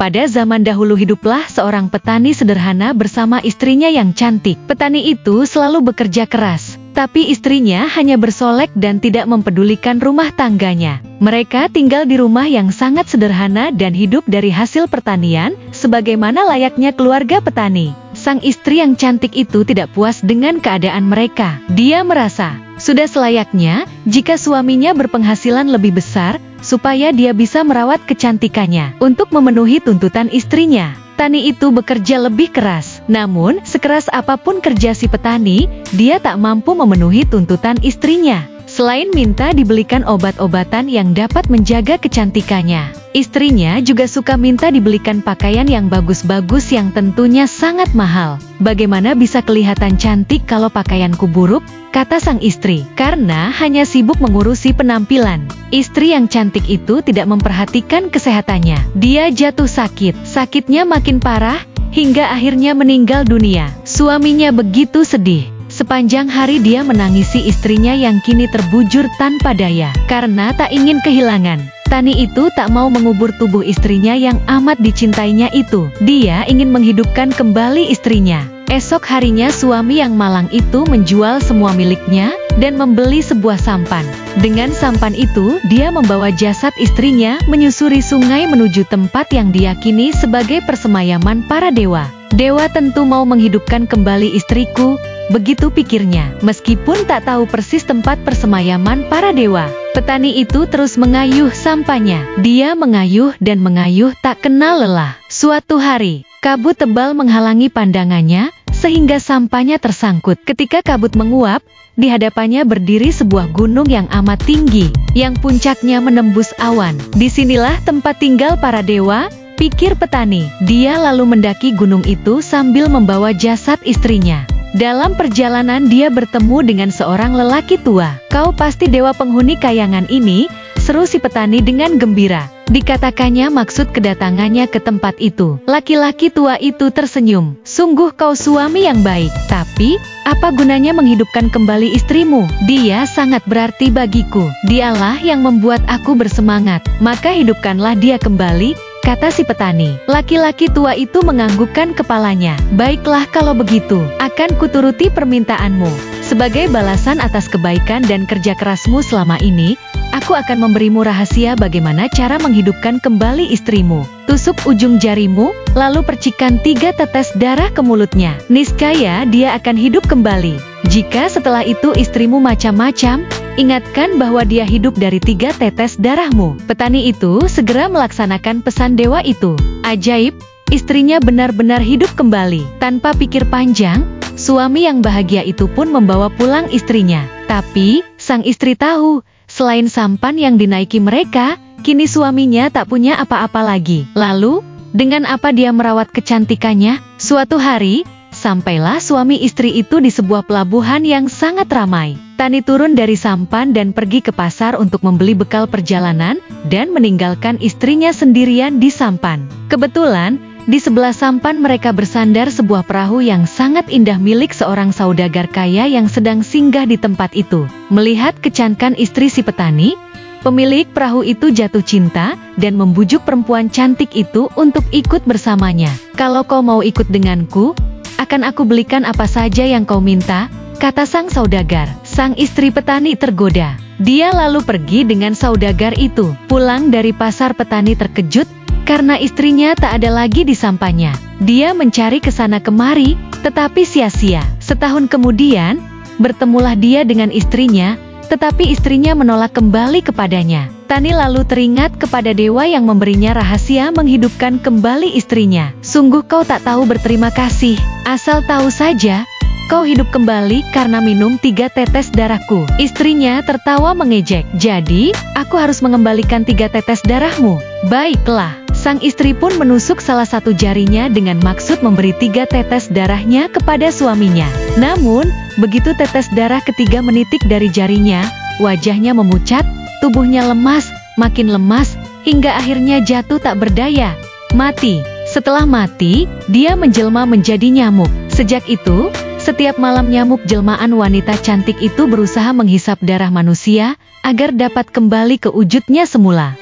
Pada zaman dahulu hiduplah seorang petani sederhana bersama istrinya yang cantik. Petani itu selalu bekerja keras, tapi istrinya hanya bersolek dan tidak mempedulikan rumah tangganya. Mereka tinggal di rumah yang sangat sederhana dan hidup dari hasil pertanian, sebagaimana layaknya keluarga petani. Sang istri yang cantik itu tidak puas dengan keadaan mereka. Dia merasa sudah selayaknya jika suaminya berpenghasilan lebih besar, supaya dia bisa merawat kecantikannya untuk memenuhi tuntutan istrinya. Petani itu bekerja lebih keras, namun sekeras apapun kerja si petani, dia tak mampu memenuhi tuntutan istrinya. Selain minta dibelikan obat-obatan yang dapat menjaga kecantikannya, istrinya juga suka minta dibelikan pakaian yang bagus-bagus yang tentunya sangat mahal. Bagaimana bisa kelihatan cantik kalau pakaianku buruk? Kata sang istri, karena hanya sibuk mengurusi penampilan. Istri yang cantik itu tidak memperhatikan kesehatannya. Dia jatuh sakit, sakitnya makin parah, hingga akhirnya meninggal dunia. Suaminya begitu sedih. Sepanjang hari dia menangisi istrinya yang kini terbujur tanpa daya, karena tak ingin kehilangan. Petani itu tak mau mengubur tubuh istrinya yang amat dicintainya itu. Dia ingin menghidupkan kembali istrinya. Esok harinya suami yang malang itu menjual semua miliknya dan membeli sebuah sampan. Dengan sampan itu, dia membawa jasad istrinya menyusuri sungai menuju tempat yang diyakini sebagai persemayaman para dewa. Dewa tentu mau menghidupkan kembali istriku, begitu pikirnya. Meskipun tak tahu persis tempat persemayaman para dewa, petani itu terus mengayuh sampannya. Dia mengayuh dan mengayuh tak kenal lelah. Suatu hari, kabut tebal menghalangi pandangannya, sehingga sampahnya tersangkut. Ketika kabut menguap, di hadapannya berdiri sebuah gunung yang amat tinggi, yang puncaknya menembus awan. Disinilah tempat tinggal para dewa, pikir petani. Dia lalu mendaki gunung itu sambil membawa jasad istrinya. Dalam perjalanan dia bertemu dengan seorang lelaki tua. "Kau pasti dewa penghuni kayangan ini," seru si petani dengan gembira. Dikatakannya maksud kedatangannya ke tempat itu. Laki-laki tua itu tersenyum. "Sungguh kau suami yang baik, tapi apa gunanya menghidupkan kembali istrimu? Dia sangat berarti bagiku. Dialah yang membuat aku bersemangat, maka hidupkanlah dia kembali," kata si petani. Laki-laki tua itu menganggukkan kepalanya. "Baiklah kalau begitu, akan kuturuti permintaanmu. Sebagai balasan atas kebaikan dan kerja kerasmu selama ini, aku akan memberimu rahasia bagaimana cara menghidupkan kembali istrimu. Tusuk ujung jarimu, lalu percikan 3 tetes darah ke mulutnya. Niscaya dia akan hidup kembali. Jika setelah itu istrimu macam-macam, ingatkan bahwa dia hidup dari 3 tetes darahmu." Petani itu segera melaksanakan pesan dewa itu. Ajaib, istrinya benar-benar hidup kembali. Tanpa pikir panjang, suami yang bahagia itu pun membawa pulang istrinya. Tapi, sang istri tahu, selain sampan yang dinaiki mereka, kini suaminya tak punya apa-apa lagi. Lalu, dengan apa dia merawat kecantikannya? Suatu hari, sampailah suami istri itu di sebuah pelabuhan yang sangat ramai. Tani turun dari sampan dan pergi ke pasar untuk membeli bekal perjalanan, dan meninggalkan istrinya sendirian di sampan. Kebetulan, di sebelah sampan mereka bersandar sebuah perahu yang sangat indah milik seorang saudagar kaya yang sedang singgah di tempat itu. Melihat kecantikan istri si petani, pemilik perahu itu jatuh cinta dan membujuk perempuan cantik itu untuk ikut bersamanya. "Kalau kau mau ikut denganku, akan aku belikan apa saja yang kau minta," kata sang saudagar. Sang istri petani tergoda. Dia lalu pergi dengan saudagar itu. Pulang dari pasar, petani terkejut karena istrinya tak ada lagi di sampannya. Dia mencari ke sana kemari, tetapi sia-sia. Setahun kemudian, bertemulah dia dengan istrinya, tetapi istrinya menolak kembali kepadanya. Tani lalu teringat kepada dewa yang memberinya rahasia menghidupkan kembali istrinya. "Sungguh kau tak tahu berterima kasih. Asal tahu saja, kau hidup kembali karena minum 3 tetes darahku." Istrinya tertawa mengejek. "Jadi, aku harus mengembalikan 3 tetes darahmu?" "Baiklah." Sang istri pun menusuk salah satu jarinya dengan maksud memberi 3 tetes darahnya kepada suaminya. Namun, begitu tetes darah ketiga menitik dari jarinya, wajahnya memucat, tubuhnya lemas, makin lemas, hingga akhirnya jatuh tak berdaya, mati. Setelah mati, dia menjelma menjadi nyamuk. Sejak itu, setiap malam nyamuk jelmaan wanita cantik itu berusaha menghisap darah manusia, agar dapat kembali ke wujudnya semula.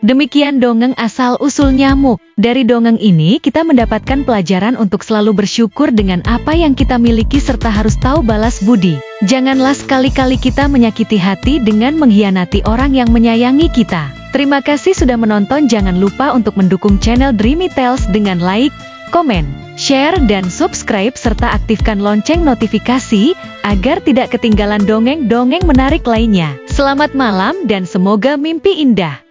Demikian dongeng asal-usul nyamuk. Dari dongeng ini kita mendapatkan pelajaran untuk selalu bersyukur dengan apa yang kita miliki serta harus tahu balas budi. Janganlah sekali-kali kita menyakiti hati dengan mengkhianati orang yang menyayangi kita. Terima kasih sudah menonton. Jangan lupa untuk mendukung channel Dreamy Tales dengan like, komen, share, dan subscribe serta aktifkan lonceng notifikasi agar tidak ketinggalan dongeng-dongeng menarik lainnya. Selamat malam dan semoga mimpi indah.